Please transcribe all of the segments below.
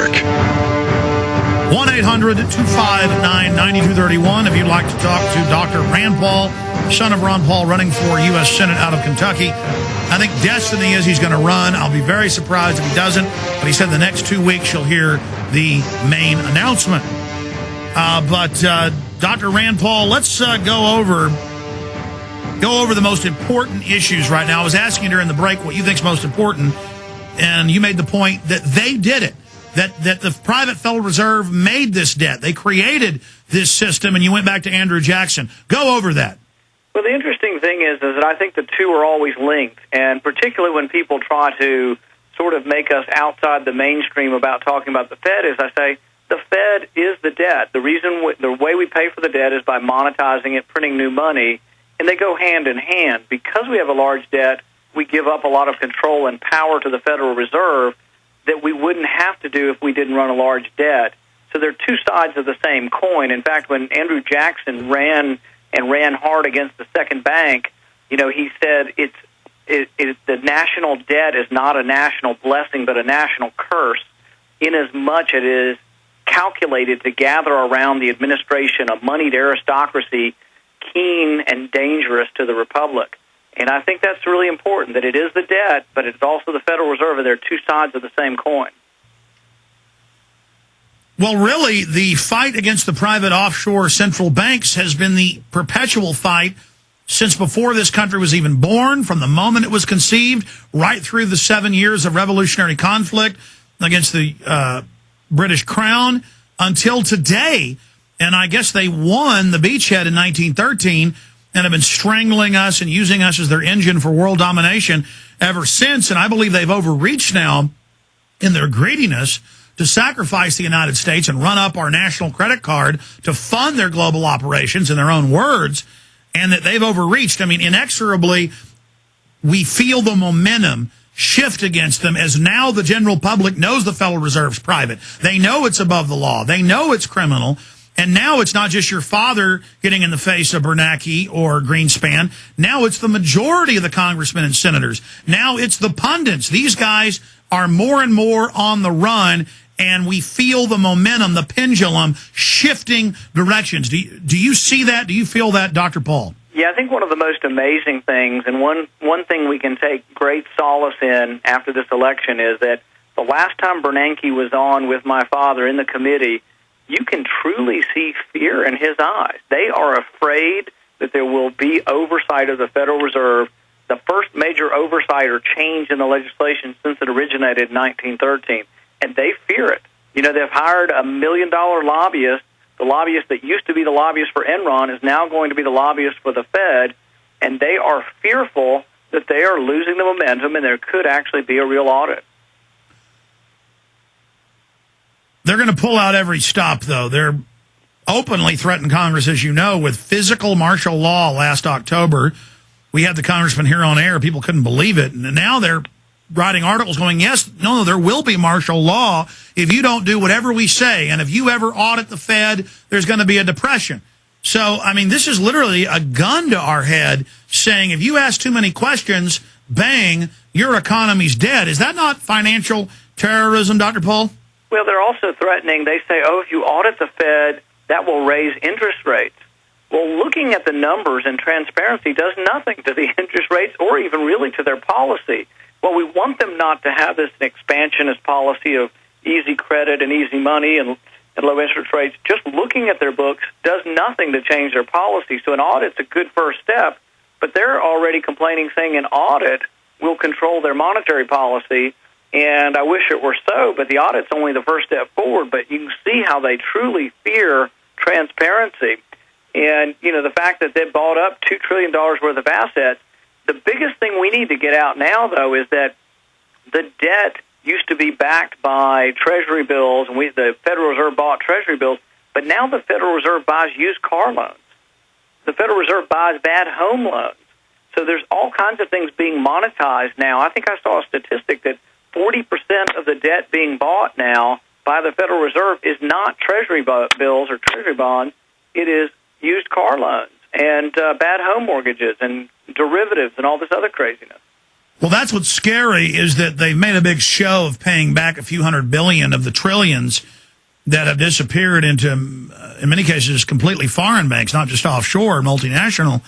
1-800-259-9231 if you'd like to talk to Dr. Rand Paul, son of Ron Paul, running for U.S. Senate out of Kentucky. I think destiny is he's going to run. I'll be very surprised if he doesn't, but he said the next 2 weeks you'll hear the main announcement. Dr. Rand Paul, let's go over the most important issues right now. I was asking you during the break what you think is most important, and you made the point that they did it. That the private Federal Reserve made this debt. They created this system, and you went back to Andrew Jackson. Go over that. Well, the interesting thing is that I think the two are always linked, and particularly when people try to sort of make us outside the mainstream about talking about the Fed, is I say the Fed is the debt. The way we pay for the debt is by monetizing it, printing new money, and they go hand in hand. Because we have a large debt, we give up a lot of control and power to the Federal Reserve that we wouldn't have to do if we didn't run a large debt. So they're two sides of the same coin. In fact, when Andrew Jackson ran hard against the second bank, he said the national debt is not a national blessing but a national curse, inasmuch it is calculated to gather around the administration a moneyed aristocracy keen and dangerous to the republic. And I think that's really important, that it is the debt, but it's also the Federal Reserve, and they're two sides of the same coin. Well, really, the fight against the private offshore central banks has been the perpetual fight since before this country was even born, from the moment it was conceived, right through the 7 years of revolutionary conflict against the British Crown until today. And I guess they won the beachhead in 1913 and have been strangling us and using us as their engine for world domination ever since. And I believe they've overreached now in their greediness to sacrifice the United States and run up our national credit card to fund their global operations, in their own words, and that they've overreached. I mean, inexorably, we feel the momentum shift against them as now the general public knows the Federal Reserve's private. They know it's above the law. They know it's criminal. And now it's not just your father getting in the face of Bernanke or Greenspan. Now it's the majority of the congressmen and senators. Now it's the pundits. These guys are more and more on the run, and we feel the momentum, the pendulum, shifting directions. Do you see that? Do you feel that, Dr. Paul? Yeah, I think one of the most amazing things, and one thing we can take great solace in after this election, is that the last time Bernanke was on with my father in the committee, you can truly see fear in his eyes. They are afraid that there will be oversight of the Federal Reserve, the first major oversight or change in the legislation since it originated in 1913, and they fear it. They've hired $1 million lobbyist. The lobbyist that used to be the lobbyist for Enron is now going to be the lobbyist for the Fed, and they are fearful that they are losing the momentum and there could actually be a real audit. They're going to pull out every stop, though. They're openly threatened Congress, as you know, with physical martial law last October. We had the congressman here on air. People couldn't believe it. And now they're writing articles going, yes, no, there will be martial law if you don't do whatever we say. And if you ever audit the Fed, there's going to be a depression. So, I mean, this is literally a gun to our head saying if you ask too many questions, bang, your economy's dead. Is that not financial terrorism, Dr. Paul? Well, they're also threatening. They say, if you audit the Fed, that will raise interest rates. Well, looking at the numbers and transparency does nothing to the interest rates or even really to their policy. Well, we want them not to have this expansionist policy of easy credit and easy money and low interest rates. Just looking at their books does nothing to change their policy. So an audit's a good first step, but they're already complaining, saying an audit will control their monetary policy. And I wish it were so, but the audit's only the first step forward. But you can see how they truly fear transparency. And, the fact that they've bought up $2 trillion worth of assets, the biggest thing we need to get out now, though, is that the debt used to be backed by Treasury bills, and the Federal Reserve bought Treasury bills, but now the Federal Reserve buys used car loans. The Federal Reserve buys bad home loans. So there's all kinds of things being monetized now. I think I saw a statistic that 40% of the debt being bought now by the Federal Reserve is not Treasury bills or Treasury bonds. It is used car loans and bad home mortgages and derivatives and all this other craziness. Well, that's what's scary, is that they've made a big show of paying back a few $100 billion of the trillions that have disappeared into, in many cases, completely foreign banks, not just offshore, multinational.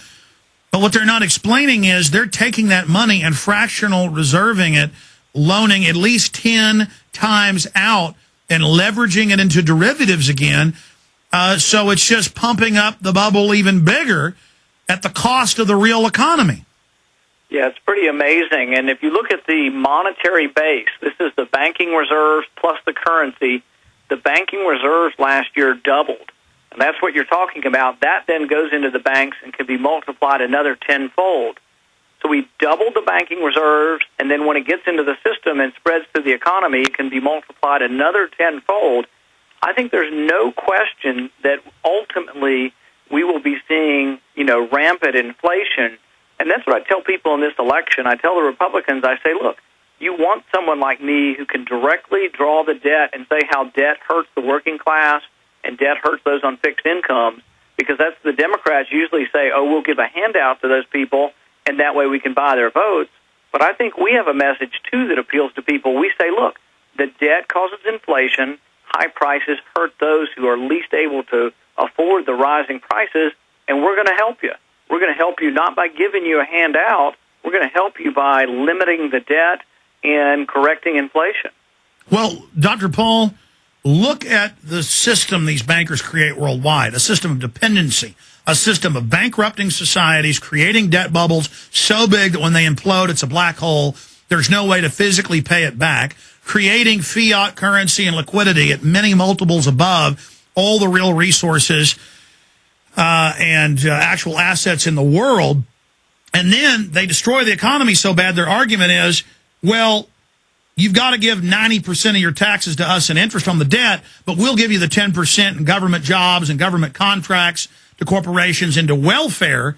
But what they're not explaining is they're taking that money and fractional reserving it, loaning at least 10 times out and leveraging it into derivatives again. So it's just pumping up the bubble even bigger at the cost of the real economy. Yeah, it's pretty amazing. And if you look at the monetary base, this is the banking reserves plus the currency. The banking reserves last year doubled. And that's what you're talking about. That then goes into the banks and can be multiplied another tenfold. So we doubled the banking reserves, and then when it gets into the system and spreads through the economy, it can be multiplied another tenfold. I think there's no question that ultimately we will be seeing, rampant inflation. And that's what I tell people in this election. I tell the Republicans, I say, look, you want someone like me who can directly draw the debt and say how debt hurts the working class and debt hurts those on fixed incomes, because that's the Democrats usually say, oh, we'll give a handout to those people, and that way we can buy their votes. But I think we have a message, too, that appeals to people. We say, look, the debt causes inflation. High prices hurt those who are least able to afford the rising prices, and we're going to help you. We're going to help you not by giving you a handout. We're going to help you by limiting the debt and correcting inflation. Well, Dr. Paul, look at the system these bankers create worldwide, a system of dependency, a system of bankrupting societies, creating debt bubbles so big that when they implode, it's a black hole. There's no way to physically pay it back, creating fiat currency and liquidity at many multiples above all the real resources and actual assets in the world. And then they destroy the economy so bad, their argument is, well, you've got to give 90% of your taxes to us in interest on the debt, but we'll give you the 10% in government jobs and government contracts to corporations into welfare.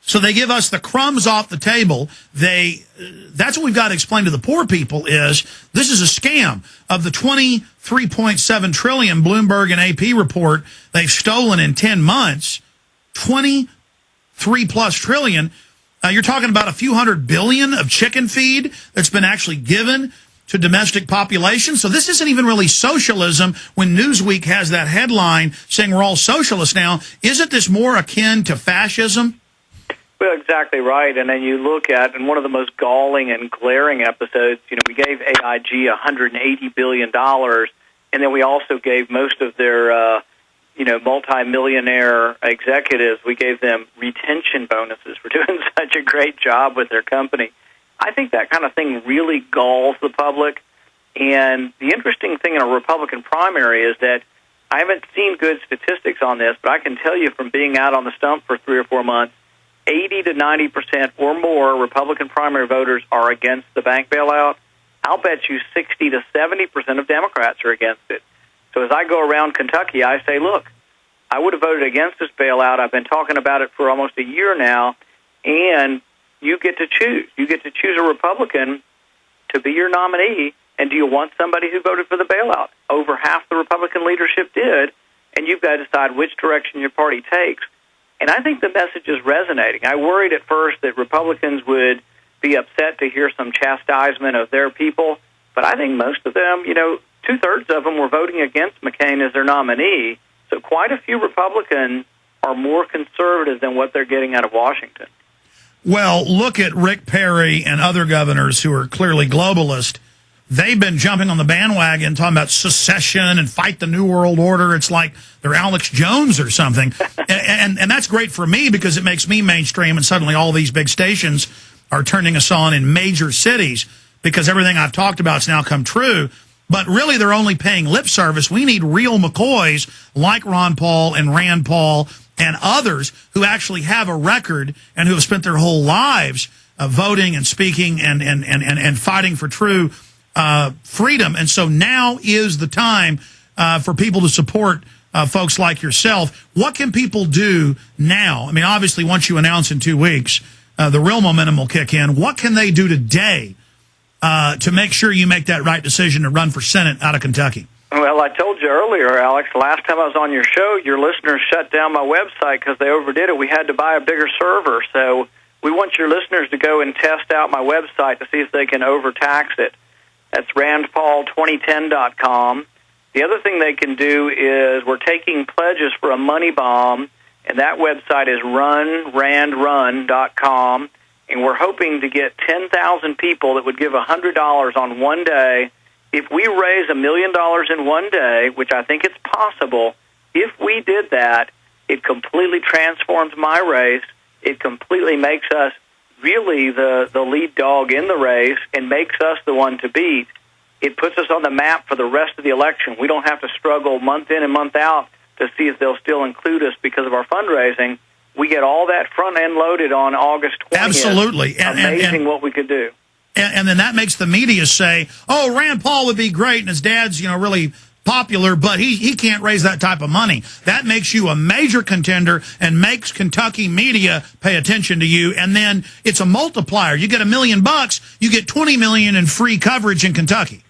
So they give us the crumbs off the table. That's what we've got to explain to the poor people is this is a scam. Of the $23.7 trillion Bloomberg and AP report they've stolen in 10 months, 23+ trillion. You're talking about a few $100 billion of chicken feed that's been actually given to domestic population. So this isn't even really socialism when Newsweek has that headline saying we're all socialists now. Isn't this more akin to fascism? Well, exactly right. And then you look at, in one of the most galling and glaring episodes, we gave AIG $180 billion, and then we also gave most of their, multi-millionaire executives, we gave them retention bonuses for doing such a great job with their company. I think that kind of thing really galls the public. And the interesting thing in a Republican primary is that I haven't seen good statistics on this, but I can tell you from being out on the stump for 3 or 4 months, 80 to 90% or more Republican primary voters are against the bank bailout. I'll bet you 60 to 70% of Democrats are against it. So as I go around Kentucky, I say, look, I would have voted against this bailout. I've been talking about it for almost a year now, and you get to choose. You get to choose a Republican to be your nominee, and do you want somebody who voted for the bailout? Over half the Republican leadership did, and you've got to decide which direction your party takes. And I think the message is resonating. I worried at first that Republicans would be upset to hear some chastisement of their people, but I think most of them, 2/3 of them were voting against McCain as their nominee. So quite a few Republicans are more conservative than what they're getting out of Washington. Well, look at Rick Perry and other governors who are clearly globalist. They've been jumping on the bandwagon, talking about secession and fight the New World Order. It's like they're Alex Jones or something. and that's great for me because it makes me mainstream, and suddenly all these big stations are turning us on in major cities because everything I've talked about has now come true. But really, they're only paying lip service. We need real McCoys like Ron Paul and Rand Paul and others who actually have a record and who have spent their whole lives voting and speaking and fighting for true freedom. And so now is the time for people to support folks like yourself. What can people do now? I mean, obviously, once you announce in 2 weeks, the real momentum will kick in. What can they do today to make sure you make that right decision to run for Senate out of Kentucky? Well, I told you earlier, Alex, last time I was on your show, your listeners shut down my website because they overdid it. We had to buy a bigger server. So we want your listeners to go and test out my website to see if they can overtax it. That's RandPaul2010.com. The other thing they can do is we're taking pledges for a money bomb, and that website is runrandrun.com, and we're hoping to get 10,000 people that would give $100 on one day. If we raise $1 million in one day, which I think it's possible, if we did that, it completely transforms my race. It completely makes us really the lead dog in the race and makes us the one to beat. It puts us on the map for the rest of the election. We don't have to struggle month in and month out to see if they'll still include us because of our fundraising. We get all that front end loaded on August 20th. Absolutely. Amazing what we could do. And then that makes the media say, oh, Rand Paul would be great, and his dad's, really popular, but he can't raise that type of money. That makes you a major contender and makes Kentucky media pay attention to you. And then it's a multiplier. You get $1 million, you get $20 million in free coverage in Kentucky.